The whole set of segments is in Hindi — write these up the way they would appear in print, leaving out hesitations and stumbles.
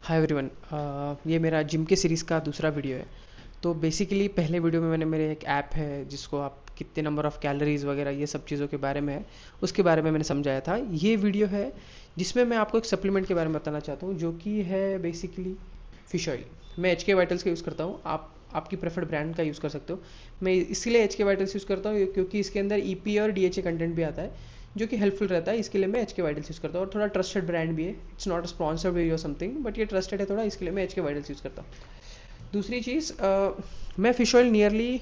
Hi everyone. ये मेरा जिम के सीरीज़ का दूसरा वीडियो है। तो बेसिकली पहले वीडियो में मैंने मेरे एक ऐप है जिसको आप कितने नंबर ऑफ़ कैलोरीज वगैरह ये सब चीज़ों के बारे में है, उसके बारे में मैंने समझाया था। ये वीडियो है जिसमें मैं आपको एक सप्लीमेंट के बारे में बताना चाहता हूँ जो कि है बेसिकली फ़िश ऑयल। मैं एच के वाइटल्स का यूज़ करता हूँ, आप आपकी प्रेफर्ड ब्रांड का यूज़ कर सकते हो। मैं इसलिए एच के वाइटल्स यूज़ करता हूँ क्योंकि इसके अंदर ई और DHA कंटेंट भी आता है जो कि हेल्पफुल रहता है। इसके लिए मैं एच के वाइटल्स यूज़ करता हूँ और थोड़ा ट्रस्टेड ब्रांड भी है। It's not a sponsored video something, but ये ट्रस्टेड है थोड़ा, इसके लिए मैं एच के वाइटल्स यूज़ करता हूँ। दूसरी चीज़, मैं फिश ऑयल नियरली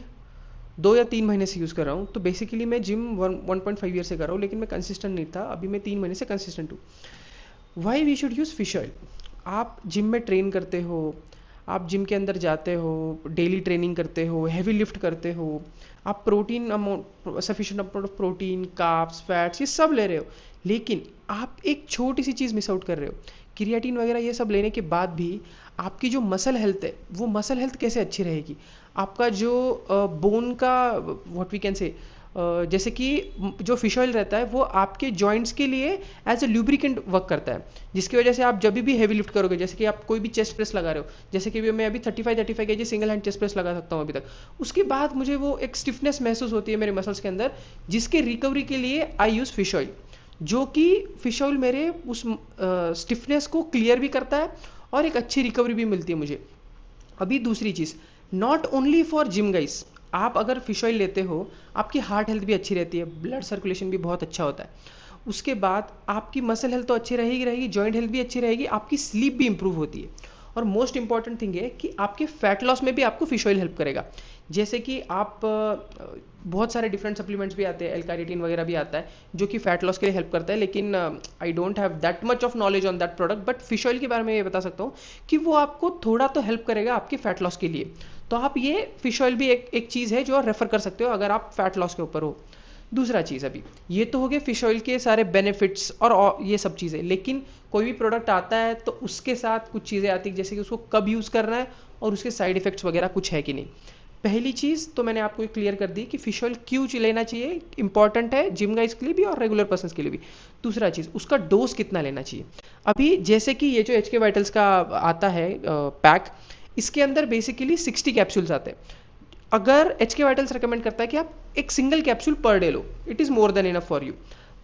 2 या 3 महीने से यूज़ कर रहा हूँ। तो बेसिकली मैं जिम 1.5 ईयर से कर रहा हूँ, लेकिन मैं कंसिस्टेंट नहीं था। अभी मैं 3 महीने से कंसिस्टेंट हूँ। Why we should use fish oil? आप जिम में ट्रेन करते हो, आप जिम के अंदर जाते हो, डेली ट्रेनिंग करते हो, हैवी लिफ्ट करते हो, आप protein amount, sufficient amount of protein, carbs, fats ये सब ले रहे हो, लेकिन आप एक छोटी सी चीज़ मिस आउट कर रहे हो। क्रिएटिन वगैरह ये सब लेने के बाद भी आपकी जो मसल हेल्थ है, वो मसल हेल्थ कैसे अच्छी रहेगी? आपका जो बोन का, व्हाट वी कैन से, जैसे कि जो फिश ऑयल रहता है वो आपके जॉइंट्स के लिए एज ए ल्यूब्रिकेंट वर्क करता है, जिसकी वजह से आप जब भी हैवी लिफ्ट करोगे, जैसे कि आप कोई भी चेस्ट प्रेस लगा रहे हो, जैसे कि मैं अभी 35 kg single hand chest press लगा सकता हूँ अभी तक, उसके बाद मुझे वो एक स्टिफनेस महसूस होती है मेरे मसल्स के अंदर, जिसके रिकवरी के लिए आई यूज़ फिश ऑयल। जो कि फिश ऑयल मेरे उस स्टिफनेस को क्लियर भी करता है और एक अच्छी रिकवरी भी मिलती है मुझे। अभी दूसरी चीज़, not only for gym guys, आप अगर फिश ऑयल लेते हो, आपकी हार्ट हेल्थ भी अच्छी रहती है, ब्लड सर्कुलेशन भी बहुत अच्छा होता है। उसके बाद आपकी मसल हेल्थ तो अच्छी रहेगी रहेगी, जॉइंट हेल्थ भी अच्छी रहेगी, आपकी स्लीप भी इंप्रूव होती है। और मोस्ट इंपॉर्टेंट थिंग है कि आपके फैट लॉस में भी आपको फिश ऑयल हेल्प करेगा। जैसे कि आप बहुत सारे डिफरेंट सप्लीमेंट्स भी आते हैं, एल कैरेटीन वगैरह भी आता है जो कि फैट लॉस के लिए हेल्प करता है, लेकिन I don't have that much of knowledge on that product, but fish oil के बारे में ये बता सकता हूँ कि वो आपको थोड़ा तो हेल्प करेगा आपके फैट लॉस के लिए। तो आप ये फिश ऑयल भी एक चीज़ है जो आप रेफर कर सकते हो अगर आप फैट लॉस के ऊपर हो। दूसरा चीज़, अभी ये तो हो गए फिश ऑयल के सारे बेनिफिट्स और ये सब चीज़ें, लेकिन कोई भी प्रोडक्ट आता है तो उसके साथ कुछ चीज़ें आती है, जैसे कि उसको कब यूज़ करना है और उसके साइड इफेक्ट्स वगैरह कुछ है कि नहीं। पहली चीज़ तो मैंने आपको क्लियर कर दी कि फिश ऑयल क्यों लेना चाहिए, इंपॉर्टेंट है जिम गाइज के लिए भी और रेगुलर पर्सन के लिए भी। दूसरा चीज़, उसका डोज कितना लेना चाहिए। अभी जैसे कि ये जो एच के वाइटल्स का आता है पैक, इसके अंदर बेसिकली 60 कैप्सूल्स आते हैं। अगर एच के वाइटल्स रिकमेंड करता है कि आप एक single capsule per day low, it is more than enough for you.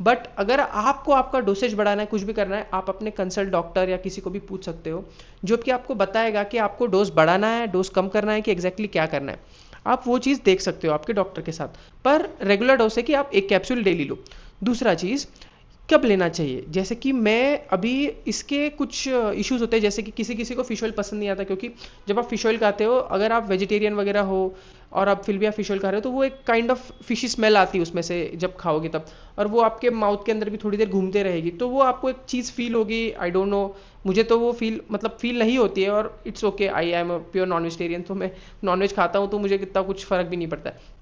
But अगर आपको आपका डोसेज बढ़ाना है, कुछ भी करना है, आप अपने कंसल्ट डॉक्टर या किसी को भी पूछ सकते हो जो कि आपको बताएगा कि आपको डोज बढ़ाना है, डोज कम करना है, कि एग्जैक्टली क्या करना है। आप वो चीज़ देख सकते हो आपके डॉक्टर के साथ, पर रेगुलर डोज है कि आप एक कैप्सूल डेली लो। दूसरा चीज़, कब लेना चाहिए। जैसे कि मैं अभी इसके कुछ इश्यूज होते हैं, जैसे कि किसी किसी को फिश ऑयल पसंद नहीं आता, क्योंकि जब आप फिश ऑयल खाते हो, अगर आप वेजिटेरियन वगैरह हो और आप फिर भी आप फिश ऑयल खा रहे हो, तो वो एक काइंड ऑफ फिशी स्मेल आती है उसमें से जब खाओगे तब, और वो आपके माउथ के अंदर भी थोड़ी देर घूमते रहेगी, तो वो आपको एक चीज़ फील होगी। आई डोंट नो, मुझे तो वो फील नहीं होती है, और it's okay, I am a pure non vegetarian, तो मैं नॉन वेज खाता हूँ, तो मुझे कितना कुछ फ़र्क भी नहीं पड़ता है।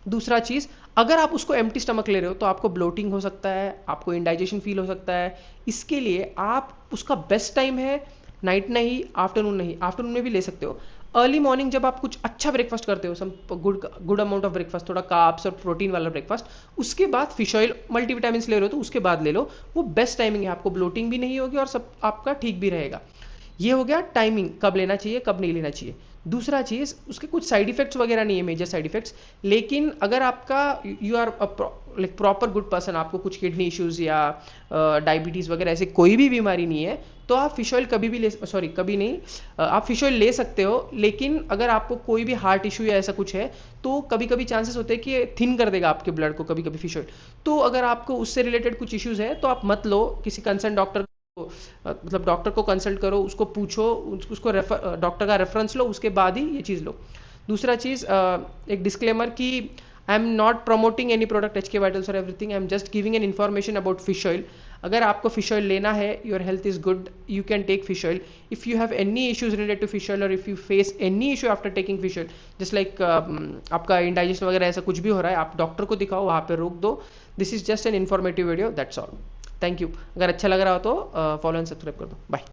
दूसरा चीज़, अगर आप उसको एम्प्टी स्टमक ले रहे हो तो आपको ब्लोटिंग हो सकता है, आपको इंडाइजेशन फील हो सकता है। इसके लिए आप, उसका बेस्ट टाइम है नाइट नहीं, आफ्टरनून नहीं, आफ्टरनून में भी ले सकते हो। अर्ली मॉर्निंग जब आप कुछ अच्छा ब्रेकफास्ट करते हो, some good amount of breakfast, थोड़ा कार्ब्स और प्रोटीन वाला ब्रेकफास्ट, उसके बाद फिश ऑयल मल्टीविटामिन ले रहे हो तो उसके बाद ले लो। वो बेस्ट टाइमिंग है, आपको ब्लोटिंग भी नहीं होगी और सब आपका ठीक भी रहेगा। ये हो गया टाइमिंग, कब लेना चाहिए कब नहीं लेना चाहिए। दूसरा चीज़, उसके कुछ साइड इफेक्ट्स वगैरह नहीं है, मेजर साइड इफेक्ट्स, लेकिन अगर आपका, you are like proper good person, आपको कुछ किडनी इश्यूज़ या डायबिटीज़ वगैरह ऐसे कोई भी बीमारी नहीं है, तो आप फिश ऑयल कभी भी ले, सॉरी कभी नहीं, आप फिश ऑयल ले सकते हो। लेकिन अगर आपको कोई भी हार्ट इशू या ऐसा कुछ है, तो कभी कभी चांसेस होते हैं कि थिन कर देगा आपके ब्लड को कभी कभी फिश ऑयल। तो अगर आपको उससे रिलेटेड कुछ इश्यूज़ है तो आप मत लो, किसी कंसर्न डॉक्टर, मतलब डॉक्टर को कंसल्ट करो, उसको पूछो, उसको रेफर, डॉक्टर का रेफरेंस लो, उसके बाद ही ये चीज़ लो। दूसरा चीज़, एक डिस्क्लेमर कि I am not promoting any product H K vitals और everything, I am just giving an information about fish oil. अगर आपको फिश ऑयल लेना है, your health is good, you can take fish oil. If you have any issues related to fish oil, और if you face any issue after taking fish oil, just like आपका इंडाइजेशन वगैरह ऐसा कुछ भी हो रहा है, आप डॉक्टर को दिखाओ, वहाँ पे रोक दो। This is just an informative video, that's all. Thank you. अगर अच्छा लग रहा हो तो फॉलो एंड सब्सक्राइब कर दो। बाय।